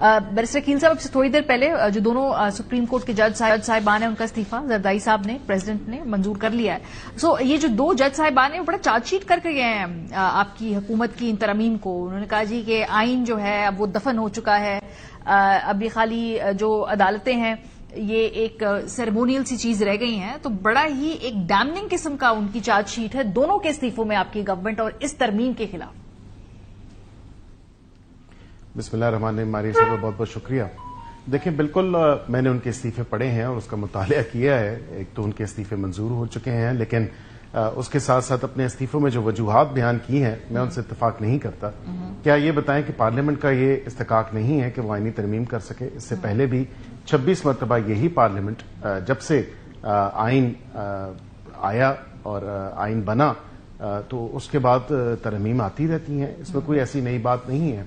Barrister कील साहब, अब से थोड़ी देर पहले जो दोनों सुप्रीम कोर्ट के जज साहिबान हैं, उनका इस्तीफा जरदारी साहब ने, प्रेसिडेंट ने मंजूर कर लिया है। सो ये जो दो जज साहिबान हैं वो बड़ा चार्जशीट करके गए हैं आपकी हुकूमत की इन तरमीम को। उन्होंने कहा जी कि आइन जो है अब वो दफन हो चुका है, अब ये खाली जो अदालतें हैं ये एक सेरेमोनियल सी चीज रह गई हैं। तो बड़ा ही एक डैमनिंग किस्म का उनकी चार्जशीट है दोनों के इस्तीफों में आपकी गवर्नमेंट और इस तरमीम के खिलाफ। बिस्मिल्लाहिर्रहमानिर्रहीम, मारिया साहब बहुत बहुत शुक्रिया। देखिए, बिल्कुल मैंने उनके इस्तीफे पढ़े हैं और उसका मुतालिया किया है। एक तो उनके इस्तीफे मंजूर हो चुके हैं, लेकिन उसके साथ साथ अपने इस्तीफों में जो वजूहात बयान की हैं मैं उनसे इत्तेफाक नहीं करता। क्या ये बताएं कि पार्लियामेंट का ये इस्तेकाक नहीं है कि वो आईनी तरमीम कर सके? इससे पहले भी 26 मरतबा यही पार्लियामेंट जब से आइन आया और आइन बना तो उसके बाद तरमीम आती रहती हैं, इसमें कोई ऐसी नई बात नहीं है।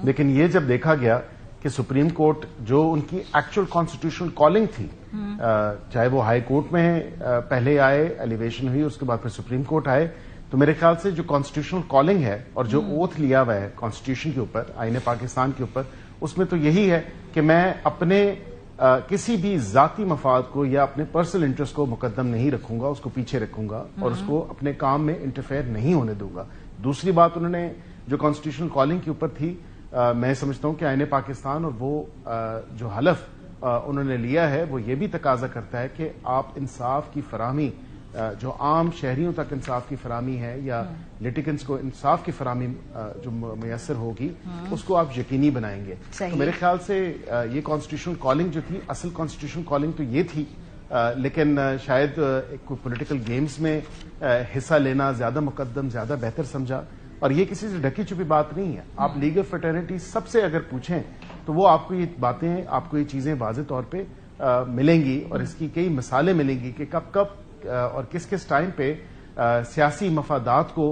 लेकिन ये जब देखा गया कि सुप्रीम कोर्ट जो उनकी एक्चुअल कॉन्स्टिट्यूशनल कॉलिंग थी, चाहे वो हाई कोर्ट में पहले आए, एलिवेशन हुई, उसके बाद फिर सुप्रीम कोर्ट आए, तो मेरे ख्याल से जो कॉन्स्टिट्यूशनल कॉलिंग है और जो ओथ लिया हुआ है कॉन्स्टिट्यूशन के ऊपर, आईने पाकिस्तान के ऊपर, उसमें तो यही है कि मैं अपने किसी भी जाती मफाद को या अपने पर्सनल इंटरेस्ट को मुकद्दम नहीं रखूंगा, उसको पीछे रखूंगा और उसको अपने काम में इंटरफेयर नहीं होने दूंगा। दूसरी बात उन्होंने जो कॉन्स्टिट्यूशनल कॉलिंग के ऊपर थी, मैं समझता हूं कि आईने पाकिस्तान और वो जो हलफ उन्होंने लिया है वो ये भी तकाजा करता है कि आप इंसाफ की फराहमी, जो आम शहरियों तक इंसाफ की फराहमी है या लिटिगेंट्स को इंसाफ की फराहमी जो मुयसर होगी उसको आप यकीनी बनाएंगे। तो मेरे ख्याल से ये कॉन्स्टिट्यूशनल कॉलिंग जो थी, असल कॉन्स्टिट्यूशनल कॉलिंग तो ये थी, लेकिन शायद एक पॉलिटिकल गेम्स में हिस्सा लेना ज्यादा मुकद्दम, ज्यादा बेहतर समझा। और ये किसी से ढकी छुपी बात नहीं है। आप लीगल फ्रेटर्निटी सबसे अगर पूछें तो वो आपको ये बातें, आपको ये चीजें वाज़ेह तौर पे मिलेंगी और इसकी कई मिसालें मिलेंगी कि कब कब और किस किस टाइम पे सियासी मफादात को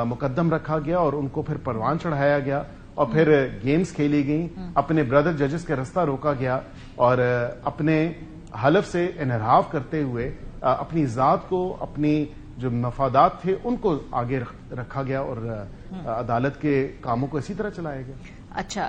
मुकद्दम रखा गया और उनको फिर परवान चढ़ाया गया और फिर गेम्स खेली गई, अपने ब्रदर जजेस के रास्ता रोका गया और अपने हलफ से इनहराफ करते हुए अपनी जात को, अपनी जो मफादात थे उनको आगे रखा गया और अदालत के कामों को इसी तरह चलाया गया। अच्छा।